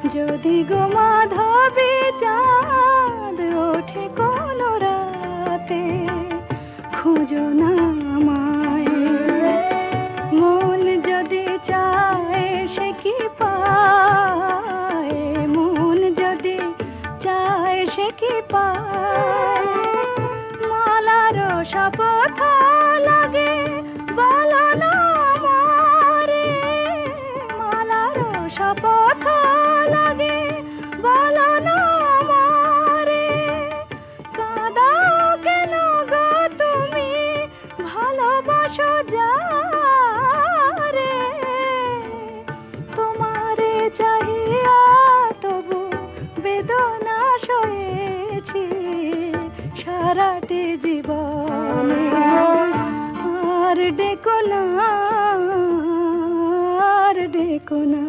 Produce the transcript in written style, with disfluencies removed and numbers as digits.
যদি গো মাধবী চাঁদ ওঠে কোনো রাতে, খুঁজো না আমায়। মন যদি চায় সে কি পায়, মন যদি চায় সে কি পায়। মালার শপথ লাগে বলো না আমারে, মালার শপথ লাগে বলো না আমারে। কাঁদাও কেন গো তুমি ভালোবাসো যারে, তোমারে চাহিয়া তবু বেদনা সয়েছি সারাটি জীবনে। আর ডেকো না, আর ডেকো না।